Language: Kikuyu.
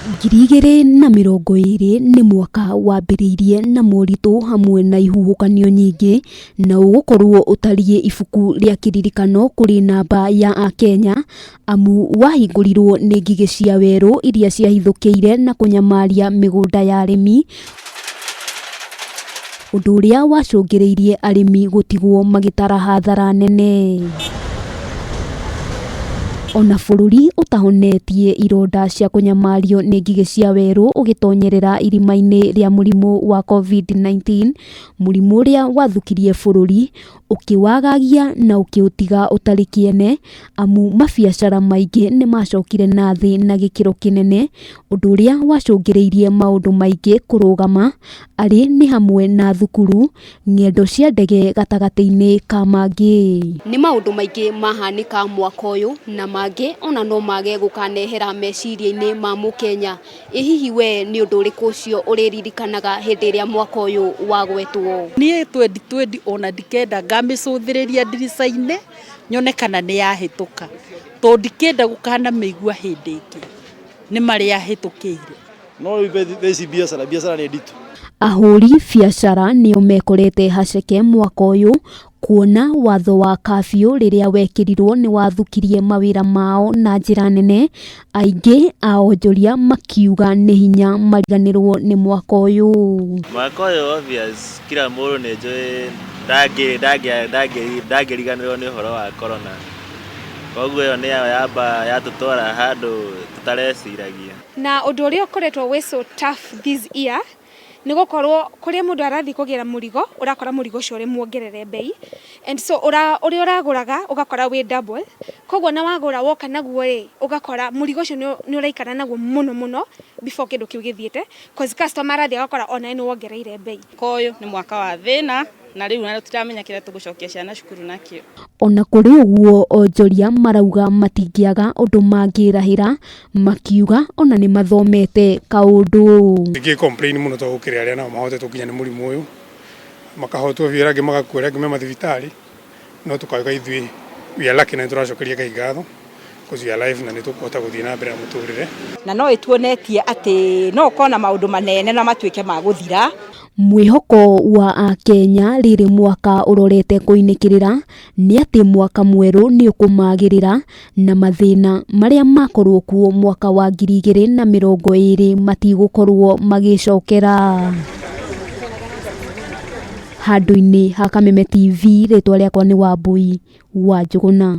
2020 nĩ mwaka wambĩrĩirie na moritũ hamwe na ihuhũkanio nyingĩ na ũgũkorwo ũtariĩ ibuku rĩa kĩririkano kũrĩ namba ya Akenya amu wahingũrirwo nĩ ngigĩ cia werũ iria ciahithũkĩire na kũnyamaria mĩgũnda ya arĩmi, ũndũ ũrĩa wacũngĩrĩirie arĩmi gũtigwo magĩtara hathara nene. Ona bũrũri ũtahonetie ironda cia kũnyamario nĩ ngigĩ cia werũ ũgĩtonyerera irima-inĩ rĩa mũrimũ wa COVID-19, mũrimũ ũrĩa wathukirie bũrũri ũkĩwagagia na ũkĩũtiga ũtarĩ kĩene amu mabiacara maingĩ nĩ macokire na thĩ na gĩkĩro kĩnene, ũndũ ũrĩa wacũngĩrĩirie maũndũ maingĩ kũrũgama arĩ nĩ hamwe na thukuru, ng'endo cia ndege gatagatĩ-inĩ ka mangĩ. Nĩ maũndũ maingĩ mahanĩka mwaka ũyũ na mangĩ ona no mage gũkanehera meciria-inĩ ma Mũkenya. Ĩ hihi we nĩ ũndũ ũrĩkũ ũcio ũrĩririkanaga hĩndĩ ĩrĩa mwaka ũyũ wagwetwo? Niĩ 2020 ona ndikenda ngamĩcũthĩrĩria ndirica-inĩ nyone kana nĩ yahĩtũka, tondũ ndikenda gũkanamĩigua hĩndĩ ĩngĩ nĩ marĩa hĩtũkĩire. No theci biacara nĩ nditũ. Ahũri biacara nĩo mekorete haceke mwaka ũyũ kuona watho wa kabiũ rĩrĩa wekĩrirwo nĩ wathukirie mawĩra mao na njĩra nene, aingĩ a onjoria makiuga nĩ hinya mariganĩrwo nĩ mwaka ũyũ. Mwaka ũyũ obvious kila mũndũ nĩ njũĩ ndangĩriganĩrwo nĩ ũhoro wa corona, koguo ĩyo nĩyo yamba yatũtwara handũ tũtareciragia. Na ũndũ ũrĩa ũkoretwo wĩ so tough this year nĩ gũkorwo kũrĩa mũndũ arathiĩ kũgĩra mũrigo ũrakora mũrigo ũcio ũrĩ muongerere bei, and so ũrĩa ũragũraga ũgakora wĩ double, koguo na wagũra woka naguo rĩ ũgakora mũrigo ũcio nĩ ũraikara naguo mũno before kĩndũ kĩu gĩthiĩte, cause customer arathiĩ agakora ona nĩ wongereire bei. Ũyũ nĩ mwaka wa thĩna na rĩu na tũtiramenya kĩrĩa tũgũcokia ciana cukuru nakĩo. Ona kũrĩ ũguo onjoria marauga matingĩaga ũndũ mangĩrahĩra, makiuga ona nĩ mathomete kaũndũ. Ndingĩ complain mũno tondũ gũkĩrĩ arĩa nao mahotete gũkinya nĩ mũrimũ ũyũ, makahotwo biũ angĩ magakua arĩa angĩ me mathibitarĩ, no tũkauga ithuĩ we are lucky na tũracokeria Ngai ngatho because we are alive na nĩ tũkũhota gũthiĩ na mbere na mũtũrĩre. Na no ĩtuonetie atĩ no ũkona maũndũ manene na matuĩke ma gũthira. Mwĩhoko wa Akenya rĩrĩ mwaka ũrorete kũinĩkĩrĩra nĩ atĩ mwaka mwerũ nĩ ũkũmagĩrĩra na mathĩna marĩa makorwo kuo mwaka wa 2020 matigũkorwo magĩcokera. Handũ-inĩ ha Kameme TV, rĩtwa rĩakwa nĩ Wambui wa Njũgũna.